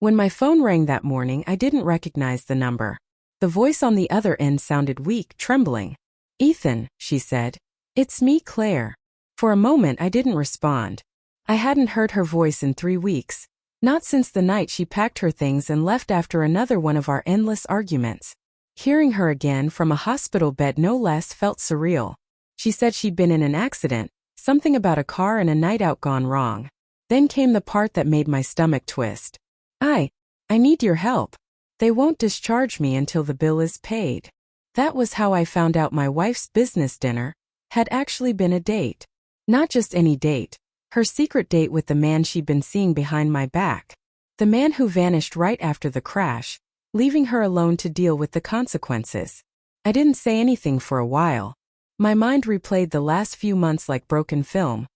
When my phone rang that morning, I didn't recognize the number. The voice on the other end sounded weak, trembling. "Ethan," she said. "It's me, Claire." For a moment I didn't respond. I hadn't heard her voice in 3 weeks. Not since the night she packed her things and left after another one of our endless arguments. Hearing her again from a hospital bed no less felt surreal. She said she'd been in an accident, something about a car and a night out gone wrong. Then came the part that made my stomach twist. I need your help. They won't discharge me until the bill is paid." That was how I found out my wife's business dinner had actually been a date. Not just any date. Her secret date with the man she'd been seeing behind my back. The man who vanished right after the crash, leaving her alone to deal with the consequences. I didn't say anything for a while. My mind replayed the last few months like broken film.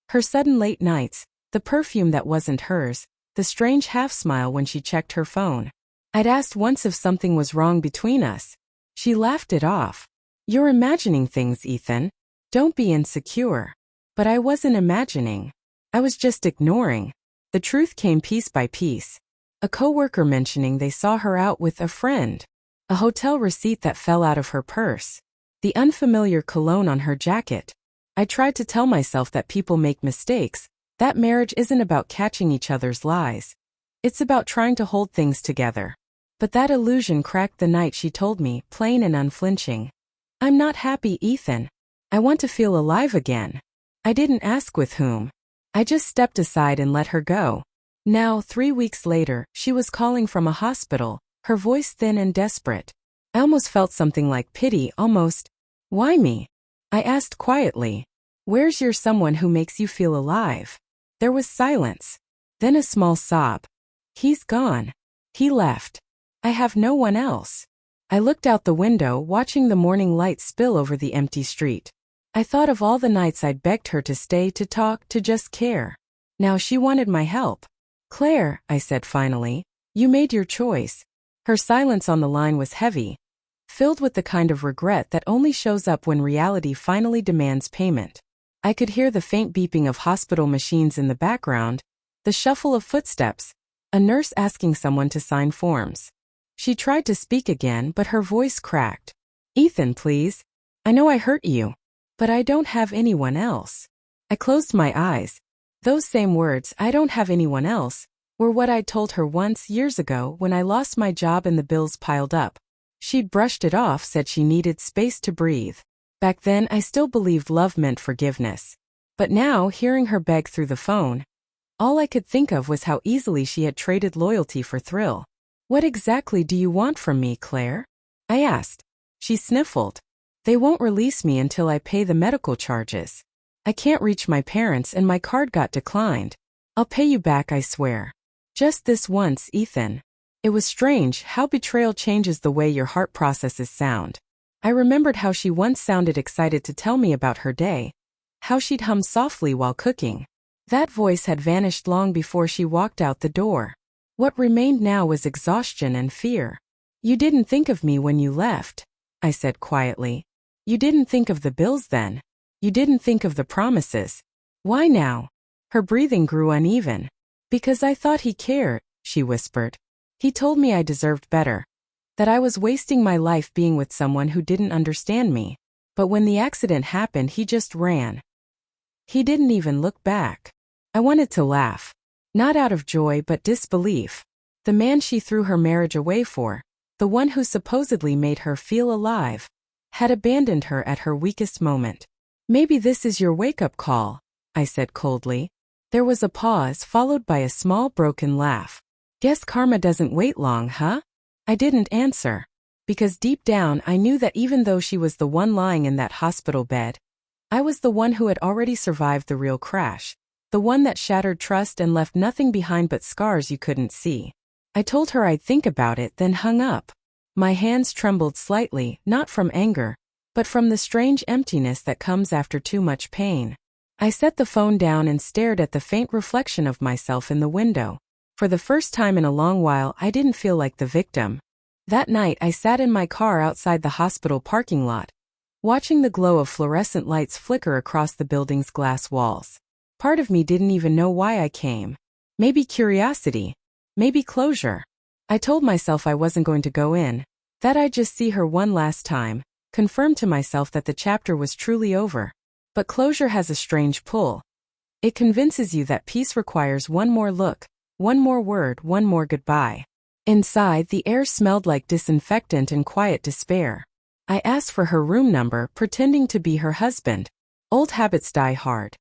Her sudden late nights, the perfume that wasn't hers, the strange half-smile when she checked her phone. I'd asked once if something was wrong between us. She laughed it off. "You're imagining things, Ethan. Don't be insecure." But I wasn't imagining. I was just ignoring. The truth came piece by piece. A coworker mentioning they saw her out with a friend. A hotel receipt that fell out of her purse. The unfamiliar cologne on her jacket. I tried to tell myself that people make mistakes, that marriage isn't about catching each other's lies. It's about trying to hold things together. But that illusion cracked the night she told me, plain and unflinching. "I'm not happy, Ethan. I want to feel alive again." I didn't ask with whom. I just stepped aside and let her go. Now, 3 weeks later, she was calling from a hospital, her voice thin and desperate. I almost felt something like pity, almost. "Why me?" I asked quietly. "Where's your someone who makes you feel alive?" There was silence. Then a small sob. "He's gone. He left. I have no one else." I looked out the window, watching the morning light spill over the empty street. I thought of all the nights I'd begged her to stay, to talk, to just care. Now she wanted my help. "Claire," I said finally, "you made your choice." Her silence on the line was heavy, filled with the kind of regret that only shows up when reality finally demands payment. I could hear the faint beeping of hospital machines in the background, the shuffle of footsteps, a nurse asking someone to sign forms. She tried to speak again, but her voice cracked. "Ethan, please. I know I hurt you, but I don't have anyone else." I closed my eyes. Those same words, "I don't have anyone else," were what I'd told her once years ago when I lost my job and the bills piled up. She'd brushed it off, said she needed space to breathe. Back then, I still believed love meant forgiveness. But now, hearing her beg through the phone, all I could think of was how easily she had traded loyalty for thrill. "What exactly do you want from me, Claire?" I asked. She sniffled. "They won't release me until I pay the medical charges. I can't reach my parents and my card got declined. I'll pay you back, I swear. Just this once, Ethan." It was strange how betrayal changes the way your heart processes sound. I remembered how she once sounded excited to tell me about her day, how she'd hum softly while cooking. That voice had vanished long before she walked out the door. What remained now was exhaustion and fear. "You didn't think of me when you left," I said quietly. "You didn't think of the bills then. You didn't think of the promises. Why now?" Her breathing grew uneven. "Because I thought he cared," she whispered. "He told me I deserved better. That I was wasting my life being with someone who didn't understand me. But when the accident happened, he just ran. He didn't even look back." I wanted to laugh. Not out of joy but disbelief. The man she threw her marriage away for, the one who supposedly made her feel alive, had abandoned her at her weakest moment. "Maybe this is your wake-up call," I said coldly. There was a pause followed by a small broken laugh. "Guess karma doesn't wait long, huh?" I didn't answer. Because deep down I knew that even though she was the one lying in that hospital bed, I was the one who had already survived the real crash. The one that shattered trust and left nothing behind but scars you couldn't see. I told her I'd think about it, then hung up. My hands trembled slightly, not from anger, but from the strange emptiness that comes after too much pain. I set the phone down and stared at the faint reflection of myself in the window. For the first time in a long while, I didn't feel like the victim. That night, I sat in my car outside the hospital parking lot, watching the glow of fluorescent lights flicker across the building's glass walls. Part of me didn't even know why I came. Maybe curiosity. Maybe closure. I told myself I wasn't going to go in, that I'd just see her one last time, confirm to myself that the chapter was truly over. But closure has a strange pull. It convinces you that peace requires one more look, one more word, one more goodbye. Inside, the air smelled like disinfectant and quiet despair. I asked for her room number, pretending to be her husband. Old habits die hard.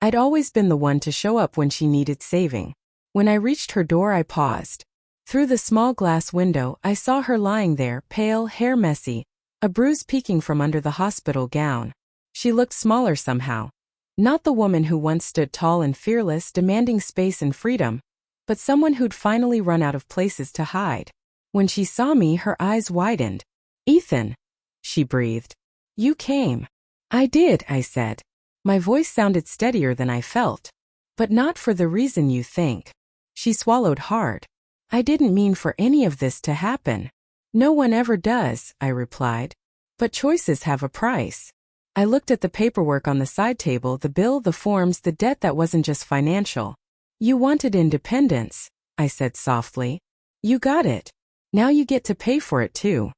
I'd always been the one to show up when she needed saving. When I reached her door, I paused. Through the small glass window, I saw her lying there, pale, hair messy, a bruise peeking from under the hospital gown. She looked smaller somehow. Not the woman who once stood tall and fearless, demanding space and freedom, but someone who'd finally run out of places to hide. When she saw me, her eyes widened. "Ethan," she breathed. "You came." "I did," I said. My voice sounded steadier than I felt. "But not for the reason you think." She swallowed hard. "I didn't mean for any of this to happen." "No one ever does," I replied. "But choices have a price." I looked at the paperwork on the side table, the bill, the forms, the debt that wasn't just financial. "You wanted independence," I said softly. "You got it. Now you get to pay for it too."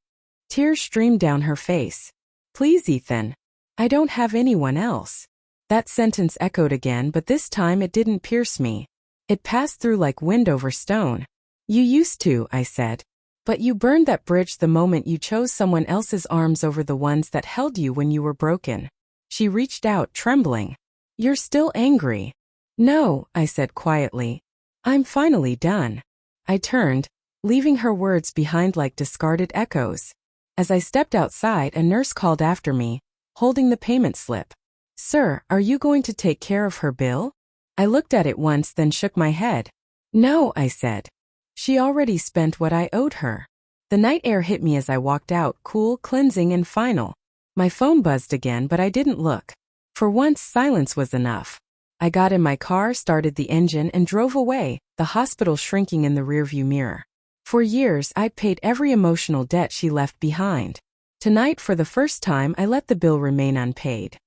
Tears streamed down her face. "Please, Ethan. I don't have anyone else." That sentence echoed again, but this time it didn't pierce me. It passed through like wind over stone. "You used to," I said. "But you burned that bridge the moment you chose someone else's arms over the ones that held you when you were broken." She reached out, trembling. "You're still angry." "No," I said quietly. "I'm finally done." I turned, leaving her words behind like discarded echoes. As I stepped outside, a nurse called after me, holding the payment slip. "Sir, are you going to take care of her bill?" I looked at it once, then shook my head. "No," I said. She already spent what I owed her. The night air hit me as I walked out, cool, cleansing, and final. My phone buzzed again, but I didn't look. For once, silence was enough. I got in my car, started the engine, and drove away, the hospital shrinking in the rearview mirror. For years, I'd paid every emotional debt she left behind. Tonight, for the first time, I let the bill remain unpaid.